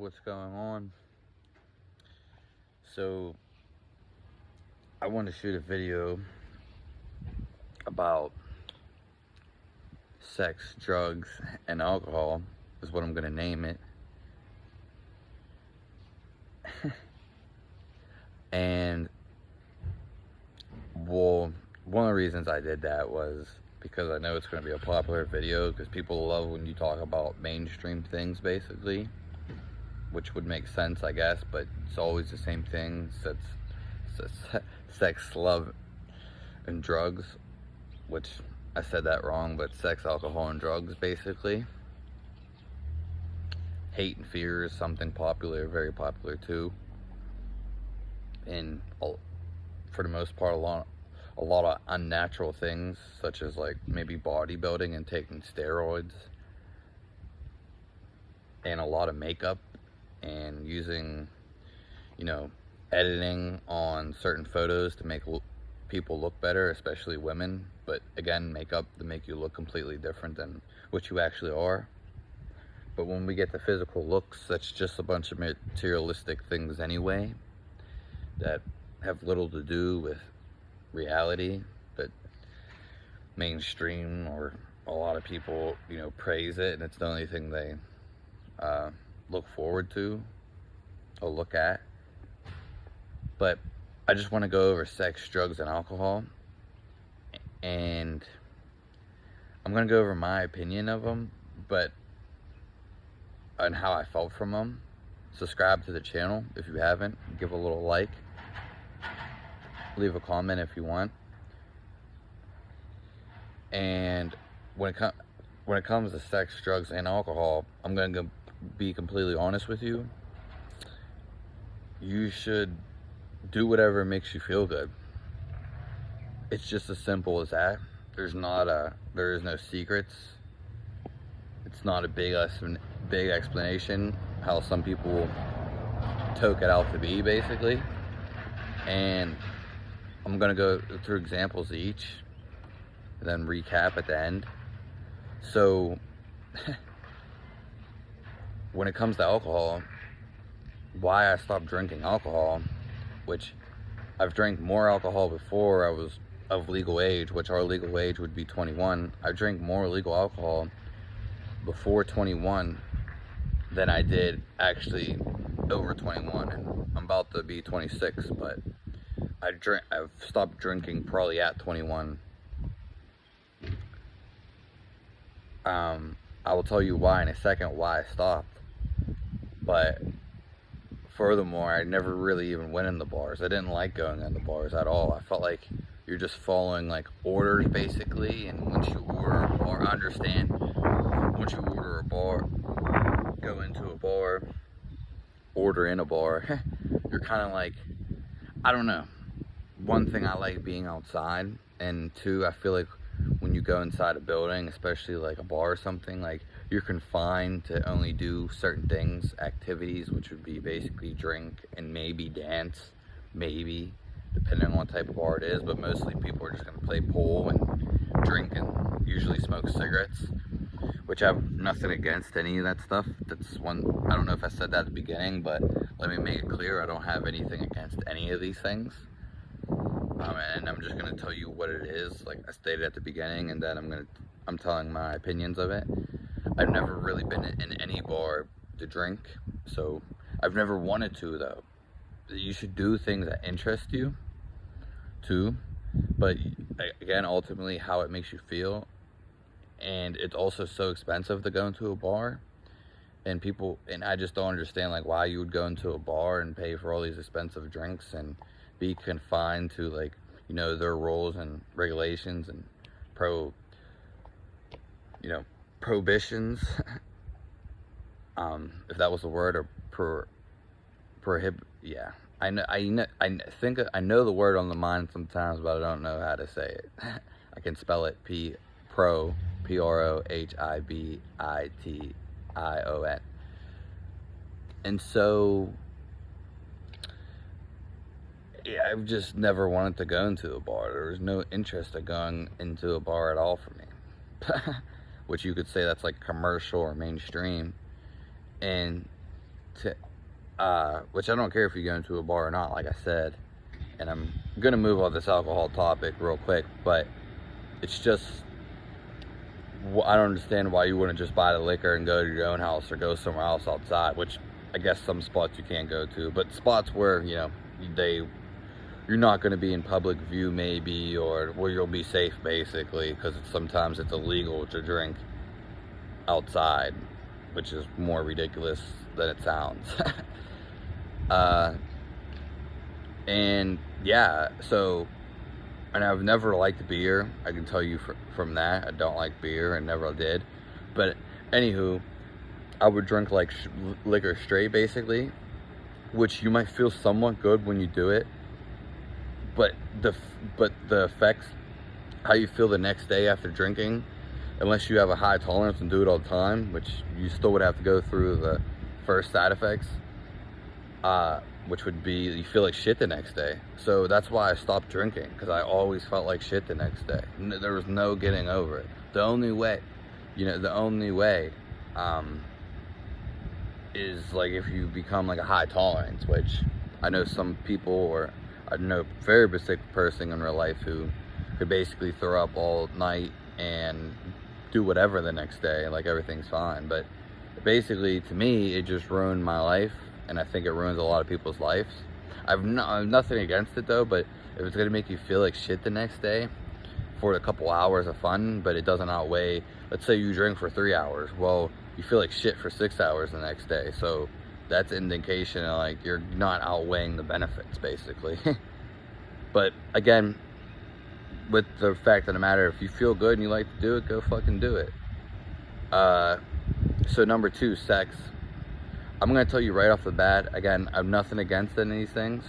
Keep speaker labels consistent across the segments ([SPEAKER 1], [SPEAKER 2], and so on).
[SPEAKER 1] what's going on. So I want to shoot a video about sex, drugs, and alcohol is what I'm going to name it. And well, one of the reasons I did that was because I know it's going to be a popular video, because people love when you talk about mainstream things, basically, which would make sense, I guess, but it's always the same thing. Sex, love, and drugs, which I said that wrong, but sex, alcohol, and drugs, basically. Hate and fear is something popular, very popular too. And for the most part, a lot of unnatural things, such as like maybe bodybuilding and taking steroids, and a lot of makeup, and using, editing on certain photos to make people look better, especially women. But again, makeup to make you look completely different than what you actually are. But when we get to physical looks, that's just a bunch of materialistic things anyway, that have little to do with reality. But mainstream, or a lot of people, praise it, and it's the only thing they look forward to or look at. But I just want to go over sex, drugs, and alcohol, and I'm going to go over my opinion of them, but and how I felt from them. Subscribe to the channel if you haven't. Give a little like. Leave a comment if you want. And when it comes to sex, drugs, and alcohol, I'm going to be completely honest with you. You should do whatever makes you feel good. It's just as simple as that. There is no secrets. It's not a big explanation how some people toke it out to be, basically. And I'm gonna go through examples of each, and then recap at the end. So when it comes to alcohol, why I stopped drinking alcohol, which I've drank more alcohol before I was of legal age, which our legal age would be 21. I drank more legal alcohol before 21 than I did actually over 21, and I'm about to be 26, but I've stopped drinking probably at 21. I will tell you why in a second, why I stopped. But furthermore, I never really even went in the bars. I didn't like going in the bars at all. I felt like you're just following like orders, basically. And once you order a bar, I understand. Once you order a bar, go into a bar, order in a bar, you're kind of like, I don't know. One thing, I like being outside, and two, I feel like when you go inside a building, especially like a bar or something, like you're confined to only do certain things, activities, which would be basically drink and maybe dance, maybe, depending on what type of bar it is. But mostly people are just going to play pool and drink and usually smoke cigarettes, which I have nothing against any of that stuff. That's one, I don't know if I said that at the beginning, but let me make it clear, I don't have anything against any of these things. And I'm just going to tell you what it is, like I stated at the beginning, and then I'm telling my opinions of it. I've never really been in any bar to drink, so I've never wanted to, though. You should do things that interest you, too, but again, ultimately, how it makes you feel. And it's also so expensive to go into a bar, and I just don't understand, like, why you would go into a bar and pay for all these expensive drinks and be confined to, like, their rules and regulations and prohibitions, if that was the word, or yeah. I think I know the word on the mind sometimes, but I don't know how to say it. I can spell it Prohibition. And so, yeah, I've just never wanted to go into a bar. There was no interest in going into a bar at all for me. Which you could say that's like commercial or mainstream. And to, which I don't care if you go into a bar or not, like I said, and I'm gonna move on this alcohol topic real quick, but it's just, I don't understand why you wouldn't just buy the liquor and go to your own house or go somewhere else outside, which I guess some spots you can't go to, but spots where, you know, you're not going to be in public view maybe, or where you'll be safe basically, because sometimes it's illegal to drink outside, which is more ridiculous than it sounds. And yeah, so, and I've never liked beer. I can tell you from that, I don't like beer and never did. But anywho, I would drink like liquor straight basically, which you might feel somewhat good when you do it, but the effects, how you feel the next day after drinking, unless you have a high tolerance and do it all the time, which you still would have to go through the first side effects, which would be you feel like shit the next day. So that's why I stopped drinking, because I always felt like shit the next day. There was no getting over it. The only way, you know, is like if you become like a high tolerance, which I know some people, or I know a very sick person in real life who could basically throw up all night and do whatever the next day, like everything's fine. But basically, to me, it just ruined my life, and I think it ruins a lot of people's lives. I've nothing against it though, but if it's gonna make you feel like shit the next day for a couple hours of fun, but it doesn't outweigh, let's say you drink for 3 hours, well, you feel like shit for 6 hours the next day, so that's an indication of like you're not outweighing the benefits basically. But again, with the fact of the matter, if you feel good and you like to do it, go fucking do it. So number 2, sex. I'm gonna tell you right off the bat, again, I'm nothing against any of these things,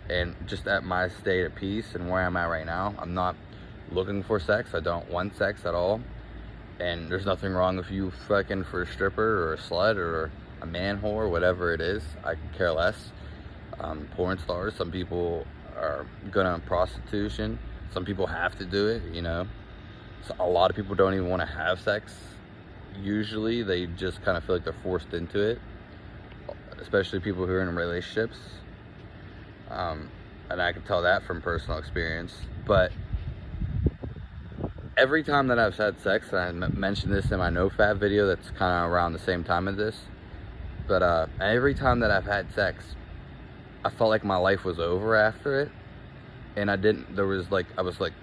[SPEAKER 1] and just at my state of peace and where I'm at right now, I'm not looking for sex. I don't want sex at all, and there's nothing wrong if you fucking for a stripper or a slut or a man whore, whatever it is. I could care less. Porn stars, some people are good on prostitution, some people have to do it, you know. So a lot of people don't even want to have sex. Usually they just kind of feel like they're forced into it, especially people who are in relationships. And I can tell that from personal experience. But every time that I've had sex, and I mentioned this in my NoFap video that's kind of around the same time as this, but every time that I've had sex, I felt like my life was over after it, and I was like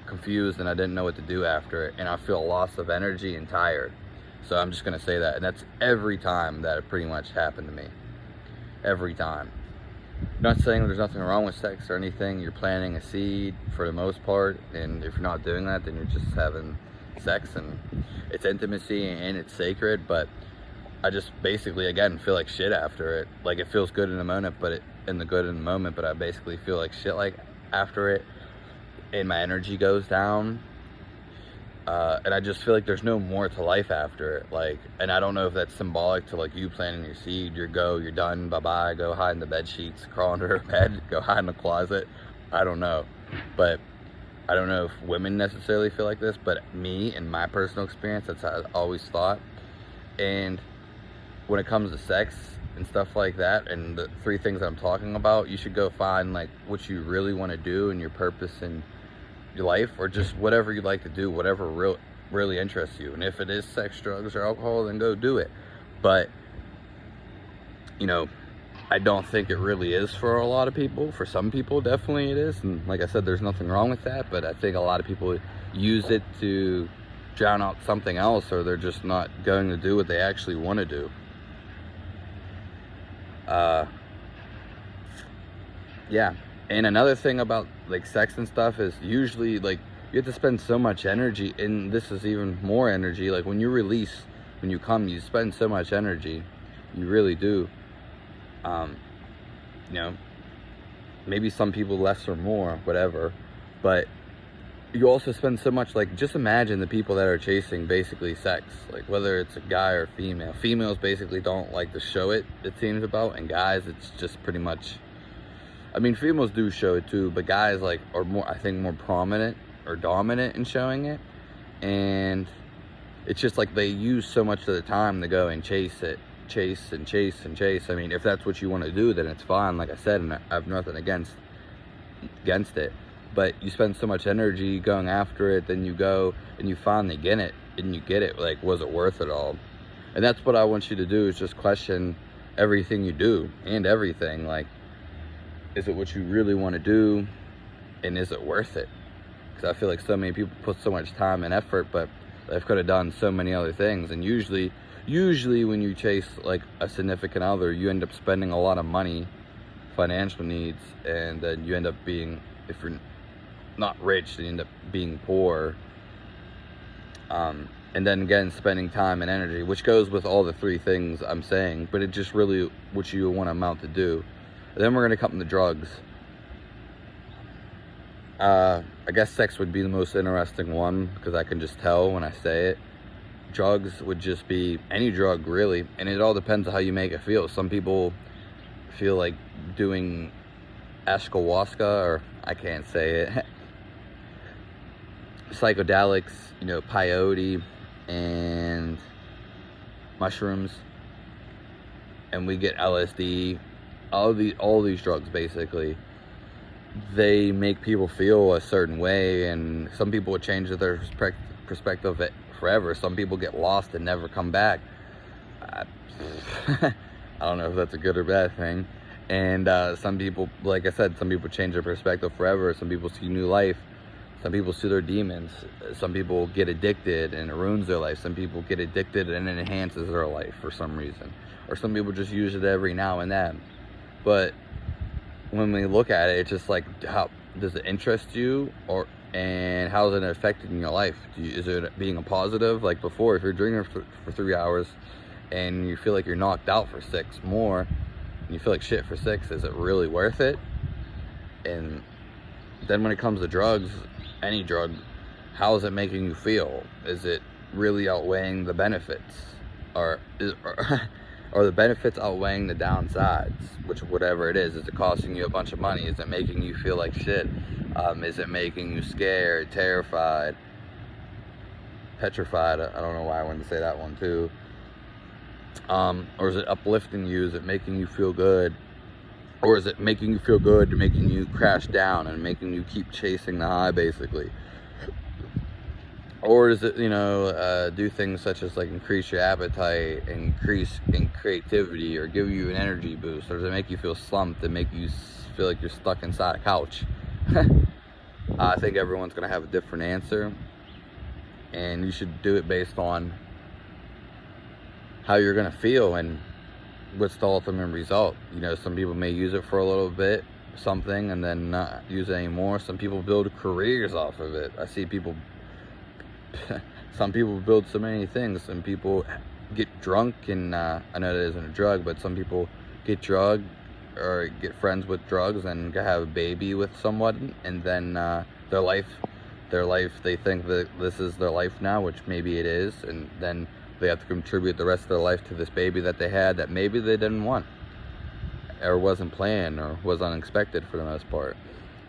[SPEAKER 1] confused, and I didn't know what to do after it, and I feel a loss of energy and tired. So I'm just gonna say that, and that's every time that it pretty much happened to me. Every time. Not saying there's nothing wrong with sex or anything. You're planting a seed for the most part, and if you're not doing that, then you're just having sex, and it's intimacy and it's sacred. But I just basically, again, feel like shit after it. Like, it feels good in the moment, but I basically feel like shit like after it, and my energy goes down. And I just feel like there's no more to life after it. Like, and I don't know if that's symbolic to like you planting your seed. You're done, bye-bye, go hide in the bed sheets, crawl under a bed, go hide in the closet. I don't know. But I don't know if women necessarily feel like this, but me, in my personal experience, that's how I always thought. And when it comes to sex and stuff like that, and the 3 things I'm talking about, you should go find like what you really want to do and your purpose in your life, or just whatever you like to do, whatever really interests you. And if it is sex, drugs, or alcohol, then go do it. But you know, I don't think it really is for a lot of people. For some people, definitely it is, and like I said, there's nothing wrong with that. But I think a lot of people use it to drown out something else, or they're just not going to do what they actually want to do. Yeah. And another thing about like sex and stuff is usually like you have to spend so much energy, and this is even more energy. Like when you come, you spend so much energy. You really do. You know, maybe some people less or more, whatever. But you also spend so much, like, just imagine the people that are chasing basically sex, like whether it's a guy or female. Females basically don't like to show it, it seems about, and guys, it's just pretty much, I mean, females do show it too, but guys like are more, I think, more prominent or dominant in showing it. And it's just like they use so much of the time to go and chase it, chase and chase and chase. I mean, if that's what you want to do, then it's fine, like I said, and I have nothing against it. But you spend so much energy going after it, then you go and you finally get it, and you get it. Like, was it worth it all? And that's what I want you to do, is just question everything you do and everything. Like, is it what you really want to do, and is it worth it? Because I feel like so many people put so much time and effort, but they could have done so many other things. And usually when you chase like a significant other, you end up spending a lot of money, financial needs, and then you end up being, if you're not rich, then you end up being poor. And then again, spending time and energy, which goes with all the three things I'm saying, but it just really what you want to amount to do. And then we're going to come to drugs. I guess sex would be the most interesting one, because I can just tell when I say it. Drugs would just be any drug, really, and it all depends on how you make it feel. Some people feel like doing ayahuasca, or I can't say it, psychedelics, you know, peyote and mushrooms, and we get LSD. All these drugs, basically, they make people feel a certain way, and some people would change their perspective of it forever. Some people get lost and never come back. I don't know if that's a good or bad thing. And some people, like I said, some people change their perspective forever. Some people see new life. Some people see their demons. Some people get addicted and it ruins their life. Some people get addicted and it enhances their life for some reason. Or some people just use it every now and then. But when we look at it, it's just like, how does it interest you, and how is it affecting your life? Is it being a positive? Like before, if you're drinking for 3 hours and you feel like you're knocked out for 6 more, and you feel like shit for 6, is it really worth it? And then when it comes to drugs, any drug, how is it making you feel? Is it really outweighing the benefits? Or are the benefits outweighing the downsides? Which, whatever it is it costing you a bunch of money? Is it making you feel like shit? Is it making you scared, terrified, petrified? I don't know why I wanted to say that one too. Or is it uplifting you? Is it making you feel good? Or is it making you feel good to making you crash down and making you keep chasing the high, basically? Or is it, you know, do things such as like increase your appetite, increase in creativity, or give you an energy boost? Or does it make you feel slumped and make you feel like you're stuck inside a couch? I think everyone's going to have a different answer, and you should do it based on how you're going to feel and what's the ultimate result. You know, some people may use it for a little bit, something, and then not use it anymore. Some people build careers off of it. I see people, some people build so many things. Some people get drunk, and I know that isn't a drug, but some people get drugged or get friends with drugs and have a baby with someone, and then their life, they think that this is their life now, which maybe it is, and then they have to contribute the rest of their life to this baby that they had that maybe they didn't want, or wasn't planned, or was unexpected for the most part,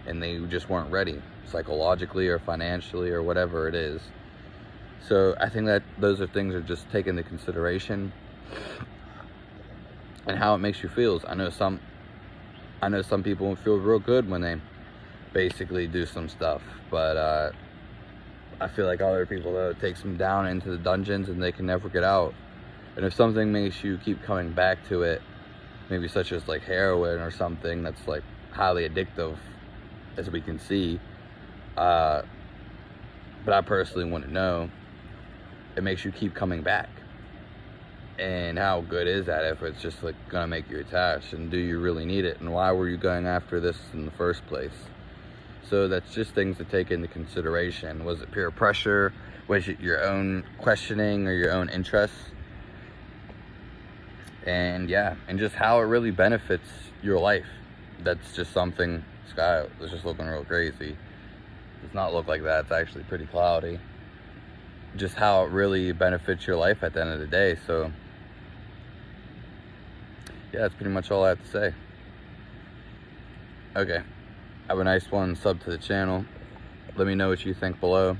[SPEAKER 1] and they just weren't ready psychologically or financially or whatever it is. So I think that those are things are just taken into consideration, and how it makes you feel. I know some people feel real good when they basically do some stuff, but I feel like other people, though, it takes them down into the dungeons and they can never get out. And if something makes you keep coming back to it, maybe such as like heroin or something that's like highly addictive, as we can see, but I personally want to know, it makes you keep coming back. And how good is that if it's just like gonna make you attached? And do you really need it? And why were you going after this in the first place? So that's just things to take into consideration. Was it peer pressure? Was it your own questioning or your own interests? And yeah, and just how it really benefits your life. That's just something. Sky was just looking real crazy. It does not look like that. It's actually pretty cloudy. Just how it really benefits your life at the end of the day. So yeah, that's pretty much all I have to say. Okay, have a nice one. Sub to the channel. Let me know what you think below.